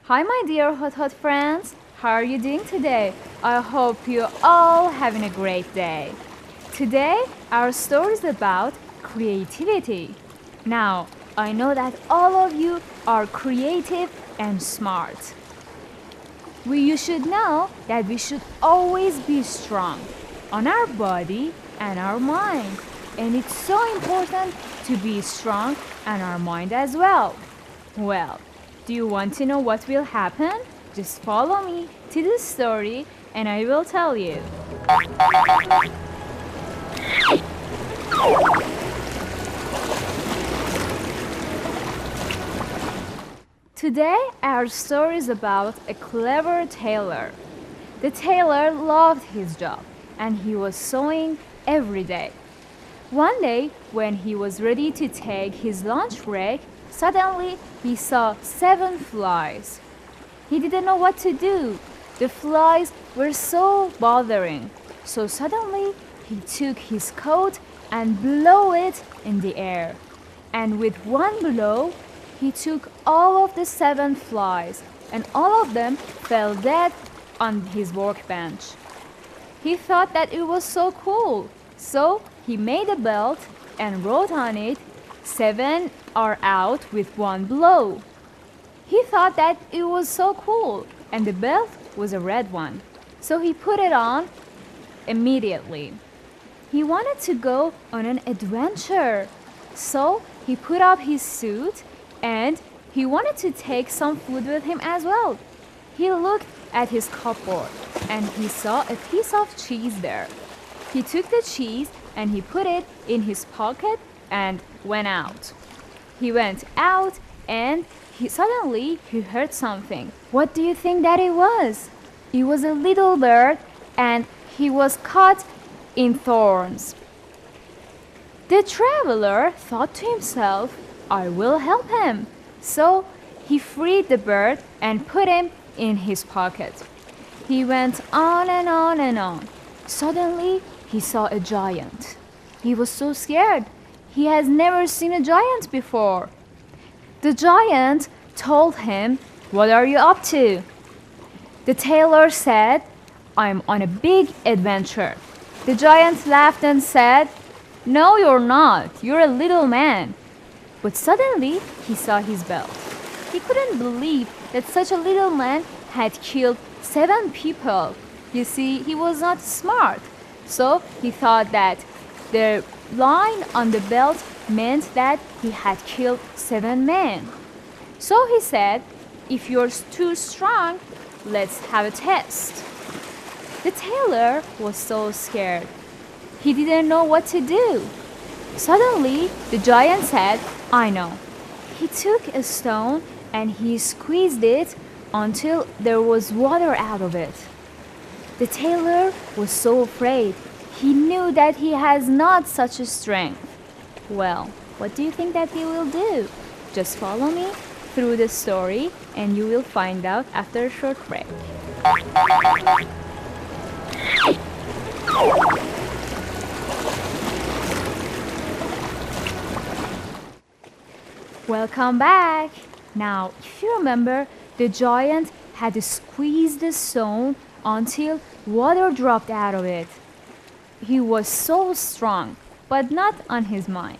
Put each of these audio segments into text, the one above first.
Hi my dear Hodhod friends, how are you doing today? I hope you're all having a great day. Today our story is about creativity. Now, I know that all of you are creative and smart. You should know that we should always be strong on our body and our mind. And it's so important to be strong on our mind as well. Well, do you want to know what will happen? Just follow me to the story and I will tell you. Today our story is about a clever tailor. The tailor loved his job and he was sewing every day. One day when he was ready to take his lunch break, suddenly he saw 7 flies. He didn't know what to do. The flies were so bothering. So suddenly he took his coat and blew it in the air. And with one blow, he took all of the 7 flies and all of them fell dead on his workbench. He thought that it was so cool. So he made a belt and wrote on it, 7 are out with one blow. He thought that it was so cool and the belt was a red one. So he put it on immediately. He wanted to go on an adventure. So he put up his suit and he wanted to take some food with him as well. He looked at his cupboard and he saw a piece of cheese there. He took the cheese and he put it in his pocket and went out. He went out and suddenly he heard something. What do you think that it was? It was a little bird and he was caught in thorns. The traveler thought to himself, I will help him. So he freed the bird and put him in his pocket. He went on and on and on. Suddenly he saw a giant. He was so scared. He has never seen a giant before. The giant told him, what are you up to? The tailor said, I'm on a big adventure. The giant laughed and said, no, you're not. You're a little man. But suddenly he saw his belt. He couldn't believe that such a little man had killed 7 people. You see, he was not smart. So he thought that the line on the belt meant that he had killed 7 men. So he said, if you're too strong, let's have a test. The tailor was so scared. He didn't know what to do. Suddenly, the giant said, I know. He took a stone and he squeezed it until there was water out of it. The tailor was so afraid. He knew that he has not such a strength. Well, what do you think that he will do? Just follow me through the story and you will find out after a short break. Welcome back! Now, if you remember, the giant had squeezed the stone until water dropped out of it. He was so strong, but not on his mind.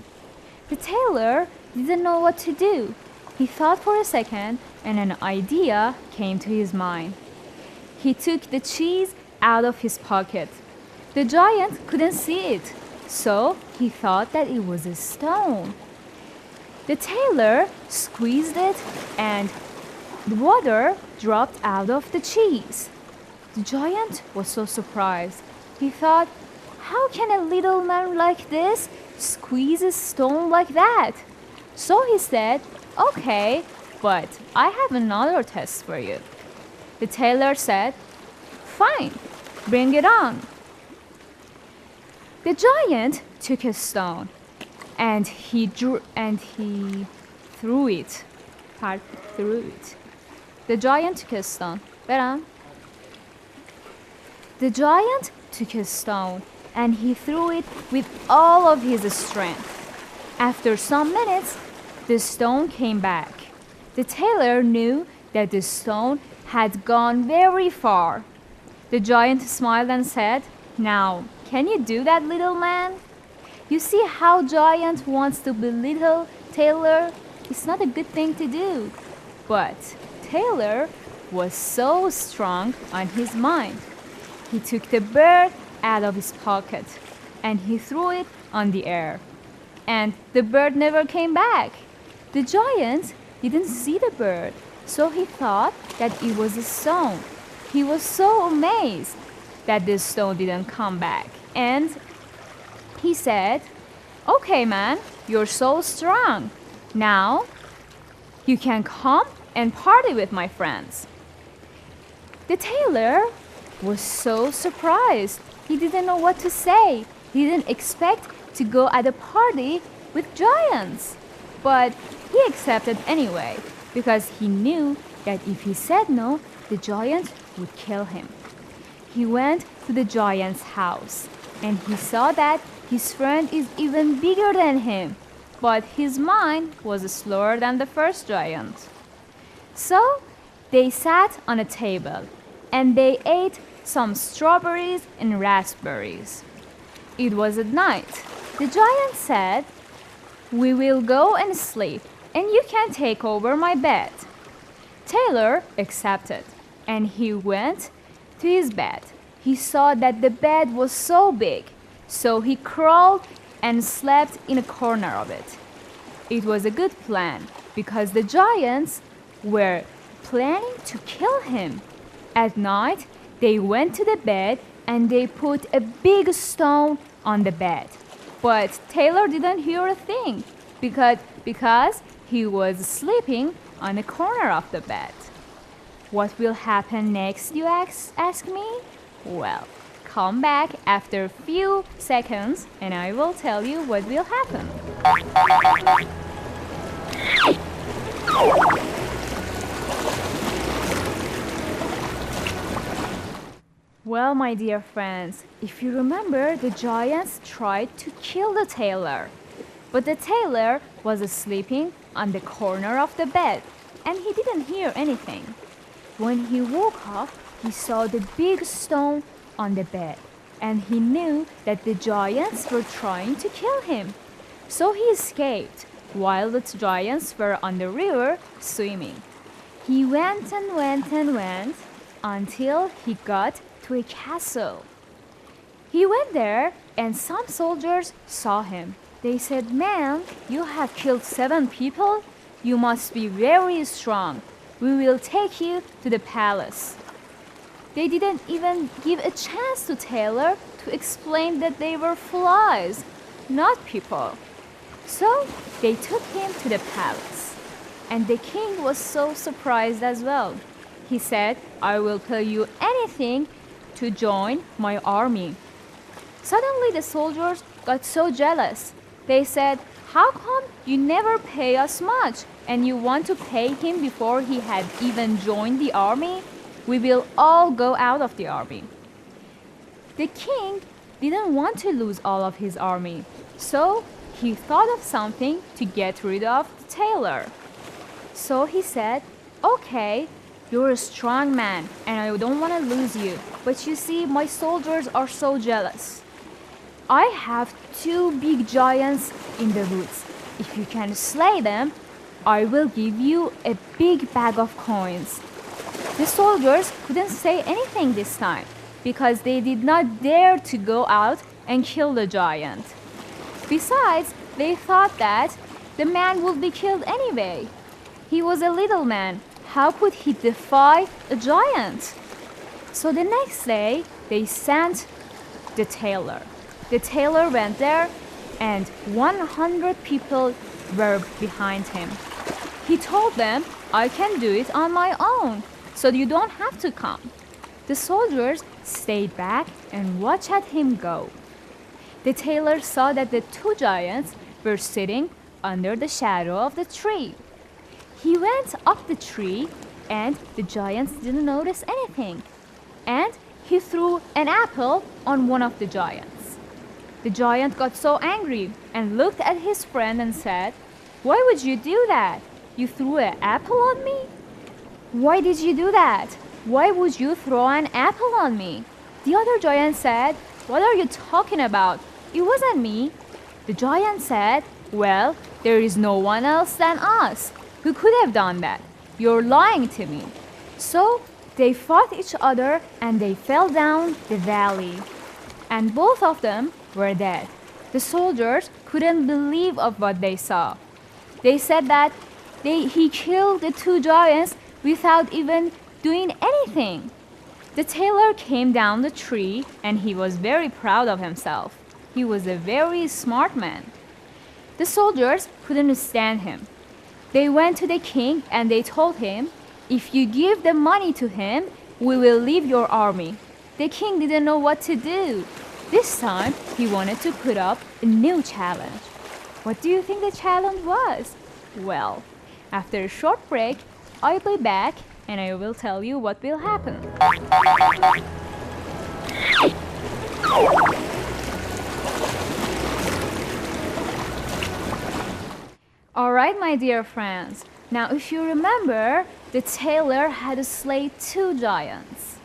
The tailor didn't know what to do. He thought for a second and an idea came to his mind. He took the cheese out of his pocket. The giant couldn't see it, so he thought that it was a stone. The tailor squeezed it and the water dropped out of the cheese. The giant was so surprised. He thought, how can a little man like this squeeze a stone like that? So he said, okay, But I have another test for you. The tailor said, "Fine, bring it on." The giant took a stone and he threw it. Threw it. The giant took a stone. برم. The giant took a stone and he threw it with all of his strength. After some minutes, the stone came back. The tailor knew that the stone had gone very far. The giant smiled and said, "Now, can you do that, little man?" You see how giant wants to belittle Tailor? It's not a good thing to do. But Tailor was so strong on his mind. He took the bird out of his pocket and he threw it on the air. And the bird never came back. The giant didn't see the bird, so he thought that it was a stone. He was so amazed that the stone didn't come back. And he said, "Okay, man, you're so strong. Now you can come and party with my friends." The tailor was so surprised. He didn't know what to say. He didn't expect to go at a party with giants. But he accepted anyway because he knew that if he said no, the giant would kill him. He went to the giant's house and he saw that his friend is even bigger than him, but his mind was slower than the first giant. So they sat on a table and they ate some strawberries and raspberries. It was at night. The giant said, "We will go and sleep, and you can take over my bed." Tailor accepted, and he went to his bed. He saw that the bed was so big, so he crawled and slept in a corner of it. It was a good plan because the giants were planning to kill him. At night, they went to the bed and they put a big stone on the bed. But Tailor didn't hear a thing because he was sleeping on a corner of the bed. What will happen next, you ask me? Well, come back after a few seconds and I will tell you what will happen. Well, my dear friends, if you remember, the giants tried to kill the tailor. But the tailor was sleeping on the corner of the bed and he didn't hear anything. When he woke up, he saw the big stone on the bed and he knew that the giants were trying to kill him. So he escaped while the giants were on the river swimming. He went and went and went until he got to a castle. He went there and some soldiers saw him. They said, "Man, you have killed 7 people. You must be very strong. We will take you to the palace." They didn't even give a chance to Tailor to explain that they were flies, not people. So they took him to the palace. And the king was so surprised as well. He said, "I will tell you anything to join my army." Suddenly the soldiers got so jealous. They said, "How come you never pay us much and you want to pay him before he had even joined the army? We will all go out of the army." The king didn't want to lose all of his army, so he thought of something to get rid of the tailor. So he said, "Okay, you're a strong man and I don't want to lose you. But you see, my soldiers are so jealous. I have 2 big giants in the woods. If you can slay them, I will give you a big bag of coins." The soldiers couldn't say anything this time because they did not dare to go out and kill the giant. Besides, they thought that the man would be killed anyway. He was a little man. How could he defy a giant? So the next day, they sent the tailor. The tailor went there and 100 people were behind him. He told them I can do it on my own, so you don't have to come." The soldiers stayed back and watched at him go. The tailor saw that the two giants were sitting under the shadow of the tree. He went up the tree, and the giants didn't notice anything. And he threw an apple on one of the giants. The giant got so angry and looked at his friend and said, "Why would you do that? You threw an apple on me? Why did you do that? Why would you throw an apple on me?" The other giant said, "What are you talking about? It wasn't me." The giant said, "Well, there is no one else than us who could have done that. You're lying to me." So they fought each other and they fell down the valley. And both of them were dead. The soldiers couldn't believe of what they saw. They said that he killed the two giants without even doing anything. The tailor came down the tree and he was very proud of himself. He was a very smart man. The soldiers couldn't stand him. They went to the king and they told him, "If you give the money to him, we will leave your army." The king didn't know what to do. This time, he wanted to put up a new challenge. What do you think the challenge was? Well, after a short break, I'll be back and I will tell you what will happen. Alright, my dear friends. Now, if you remember, the tailor had slayed two giants.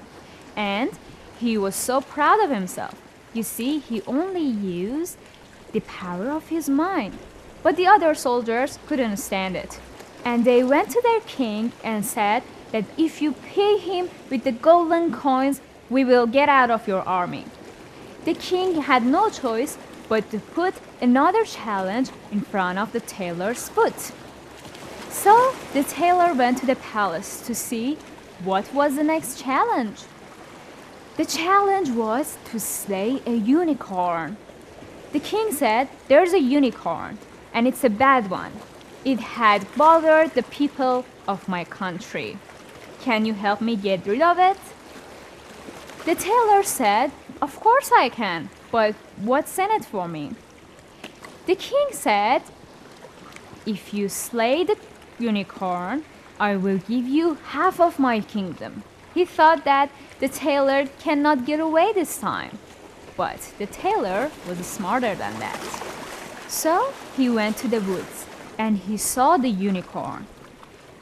And he was so proud of himself. You see, he only used the power of his mind. But the other soldiers couldn't stand it. And they went to their king and said that if you pay him with the golden coins, we will get out of your army. The king had no choice but to put another challenge in front of the tailor's foot. So the tailor went to the palace to see what was the next challenge. The challenge was to slay a unicorn. The king said, "There's a unicorn, and it's a bad one. It had bothered the people of my country. Can you help me get rid of it?" The tailor said, "Of course I can, but what's in it for me?" The king said, "If you slay the unicorn, I will give you half of my kingdom." He thought that the tailor cannot get away this time. But the tailor was smarter than that. So he went to the woods and he saw the unicorn.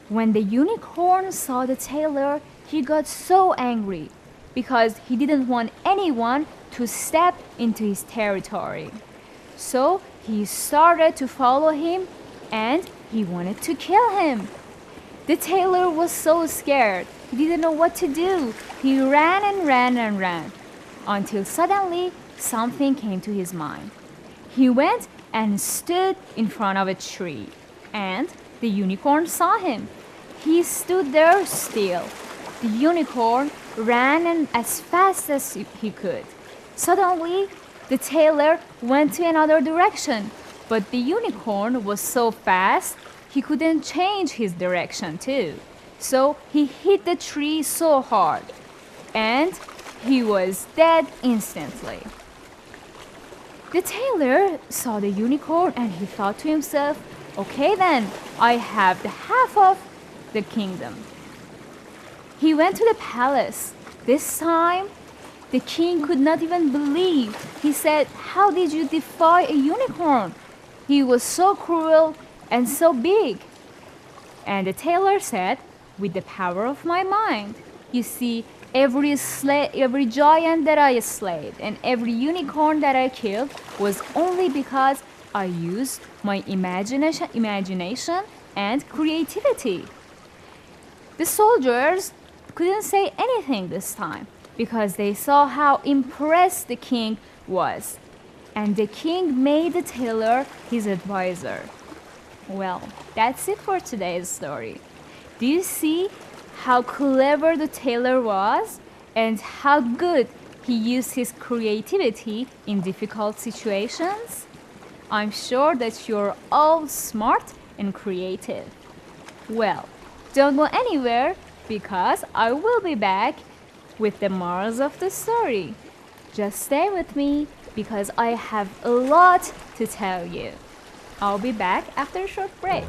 When the unicorn saw the tailor, he got so angry because he didn't want anyone to step into his territory. So he started to follow him and he wanted to kill him. The tailor was so scared. He didn't know what to do. He ran and ran and ran until suddenly something came to his mind. He went and stood in front of a tree, and the unicorn saw him. He stood there still. The unicorn ran and as fast as he could. Suddenly, the tailor went to another direction, but the unicorn was so fast he couldn't change his direction too. So he hit the tree so hard, and he was dead instantly. The tailor saw the unicorn and he thought to himself, "Okay then, I have the half of the kingdom." He went to the palace. This time, the king could not even believe. He said, "How did you defy a unicorn? He was so cruel and so big." And the tailor said, "With the power of my mind. You see, every giant that I slayed and every unicorn that I killed was only because I used my imagination and creativity." The soldiers couldn't say anything this time because they saw how impressed the king was. And the king made the tailor his advisor. Well, that's it for today's story. Do you see how clever the tailor was and how good he used his creativity in difficult situations? I'm sure that you're all smart and creative. Well, Don't go anywhere because I will be back with the morals of the story. Just stay with me because I have a lot to tell you. I'll be back after a short break.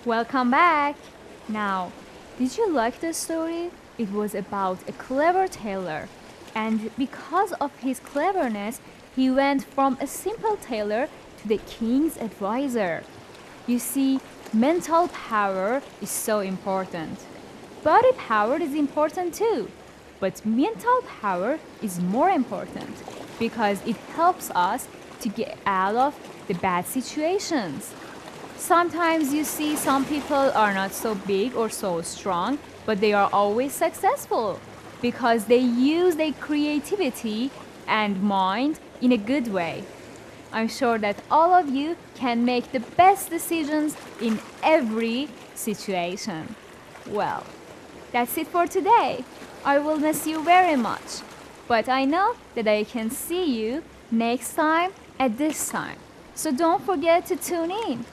Welcome back. Now, did you like the story? It was about a clever tailor, and because of his cleverness, he went from a simple tailor to the king's advisor. You see, mental power is so important. Body power is important too, but mental power is more important because it helps us to get out of the bad situations. Sometimes you see some people are not so big or so strong, but they are always successful because they use their creativity and mind in a good way. I'm sure that all of you can make the best decisions in every situation. Well, that's it for today. I will miss you very much, but I know that I can see you next time at this time. So don't forget to tune in.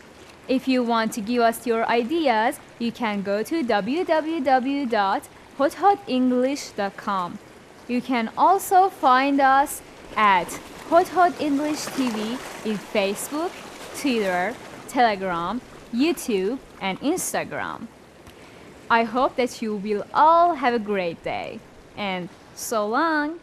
If you want to give us your ideas, you can go to www.hodhodenglish.com. You can also find us at Hodhod English TV in Facebook, Twitter, Telegram, YouTube, and Instagram. I hope that you will all have a great day. And so long!